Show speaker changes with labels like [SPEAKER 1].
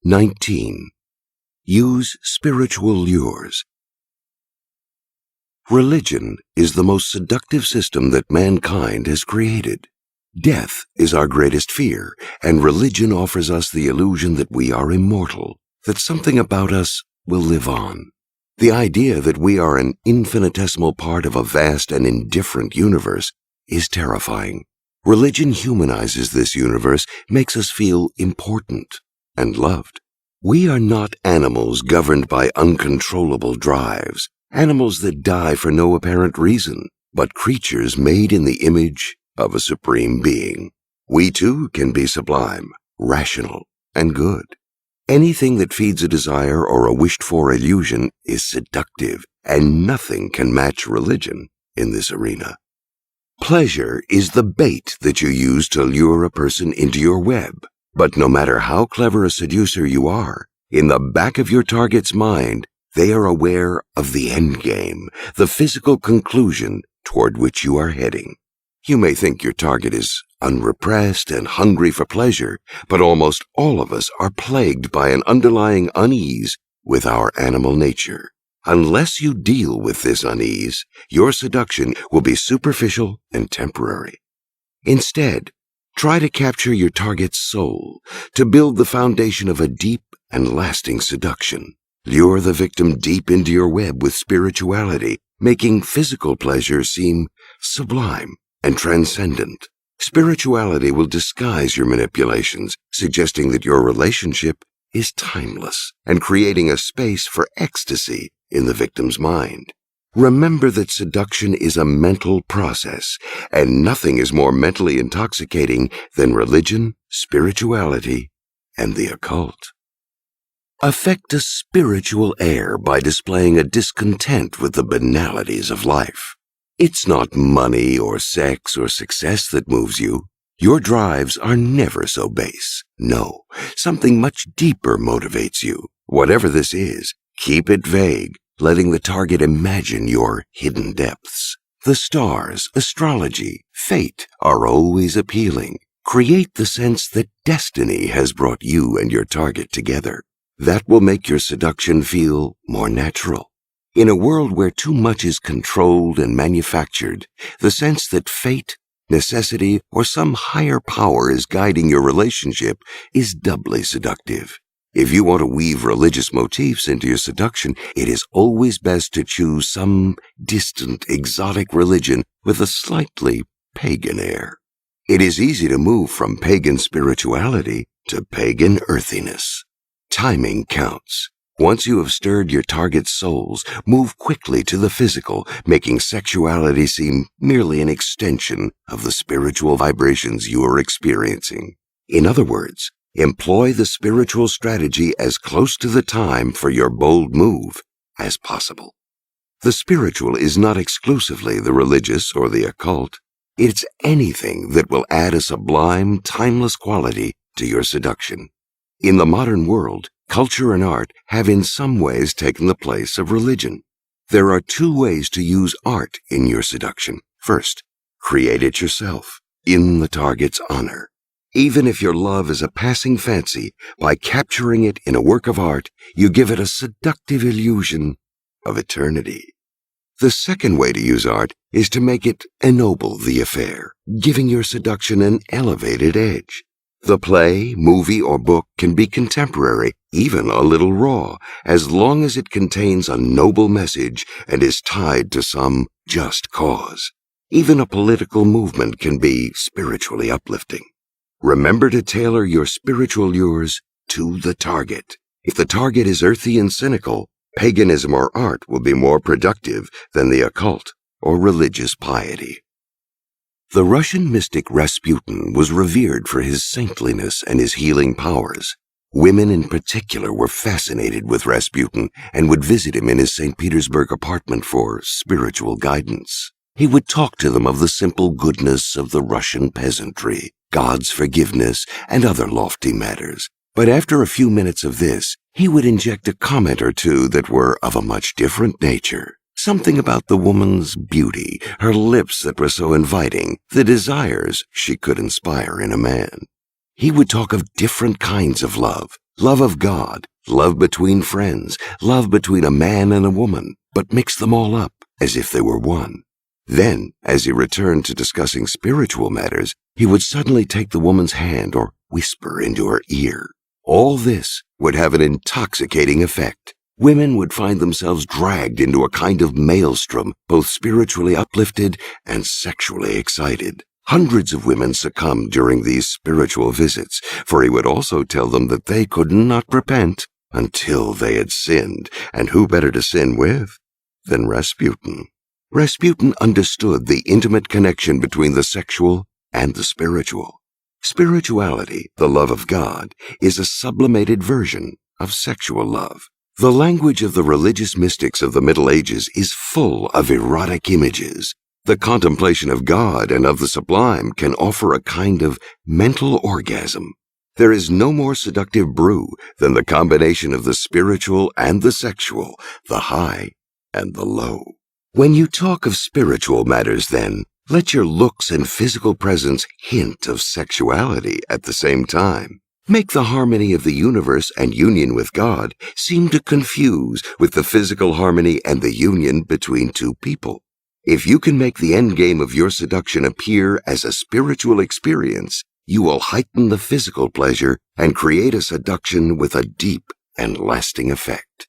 [SPEAKER 1] 19. Use spiritual lures. Religion is the most seductive system that mankind has created. Death is our greatest fear, and religion offers us the illusion that we are immortal, that something about us will live on. The idea that we are an infinitesimal part of a vast and indifferent universe is terrifying. Religion humanizes this universe, makes us feel important and loved. We are not animals governed by uncontrollable drives, animals that die for no apparent reason, but creatures made in the image of a supreme being. We too can be sublime, rational, and good. Anything that feeds a desire or a wished-for illusion is seductive, and nothing can match religion in this arena. Pleasure is the bait that you use to lure a person into your web. But no matter how clever a seducer you are, in the back of your target's mind, they are aware of the end game, the physical conclusion toward which you are heading. You may think your target is unrepressed and hungry for pleasure, but almost all of us are plagued by an underlying unease with our animal nature. Unless you deal with this unease, your seduction will be superficial and temporary. Instead, try to capture your target's soul, to build the foundation of a deep and lasting seduction. Lure the victim deep into your web with spirituality, making physical pleasure seem sublime and transcendent. Spirituality will disguise your manipulations, suggesting that your relationship is timeless and creating a space for ecstasy in the victim's mind. Remember that seduction is a mental process, and nothing is more mentally intoxicating than religion, spirituality, and the occult. Affect a spiritual air by displaying a discontent with the banalities of life. It's not money or sex or success that moves you. Your drives are never so base. No, something much deeper motivates you. Whatever this is, keep it vague, letting the target imagine your hidden depths. The stars, astrology, fate are always appealing. Create the sense that destiny has brought you and your target together. That will make your seduction feel more natural. In a world where too much is controlled and manufactured, the sense that fate, necessity, or some higher power is guiding your relationship is doubly seductive. If you want to weave religious motifs into your seduction, it is always best to choose some distant, exotic religion with a slightly pagan air. It is easy to move from pagan spirituality to pagan earthiness. Timing counts. Once you have stirred your target's souls, move quickly to the physical, making sexuality seem merely an extension of the spiritual vibrations you are experiencing. In other words, employ the spiritual strategy as close to the time for your bold move as possible. The spiritual is not exclusively the religious or the occult. It's anything that will add a sublime, timeless quality to your seduction. In the modern world, culture and art have in some ways taken the place of religion. There are two ways to use art in your seduction. First, create it yourself, in the target's honor. Even if your love is a passing fancy, by capturing it in a work of art, you give it a seductive illusion of eternity. The second way to use art is to make it ennoble the affair, giving your seduction an elevated edge. The play, movie, or book can be contemporary, even a little raw, as long as it contains a noble message and is tied to some just cause. Even a political movement can be spiritually uplifting. Remember to tailor your spiritual lures to the target. If the target is earthy and cynical, paganism or art will be more productive than the occult or religious piety. The Russian mystic Rasputin was revered for his saintliness and his healing powers. Women in particular were fascinated with Rasputin and would visit him in his St. Petersburg apartment for spiritual guidance. He would talk to them of the simple goodness of the Russian peasantry, God's forgiveness, and other lofty matters. But after a few minutes of this, he would inject a comment or two that were of a much different nature. Something about the woman's beauty, her lips that were so inviting, the desires she could inspire in a man. He would talk of different kinds of love. Love of God, love between friends, love between a man and a woman, but mix them all up as if they were one. Then, as he returned to discussing spiritual matters, he would suddenly take the woman's hand or whisper into her ear. All this would have an intoxicating effect. Women would find themselves dragged into a kind of maelstrom, both spiritually uplifted and sexually excited. Hundreds of women succumbed during these spiritual visits, for he would also tell them that they could not repent until they had sinned, and who better to sin with than Rasputin? Rasputin understood the intimate connection between the sexual and the spiritual. Spirituality, the love of God, is a sublimated version of sexual love. The language of the religious mystics of the Middle Ages is full of erotic images. The contemplation of God and of the sublime can offer a kind of mental orgasm. There is no more seductive brew than the combination of the spiritual and the sexual, the high and the low. When you talk of spiritual matters, then, let your looks and physical presence hint of sexuality at the same time. Make the harmony of the universe and union with God seem to confuse with the physical harmony and the union between two people. If you can make the end game of your seduction appear as a spiritual experience, you will heighten the physical pleasure and create a seduction with a deep and lasting effect.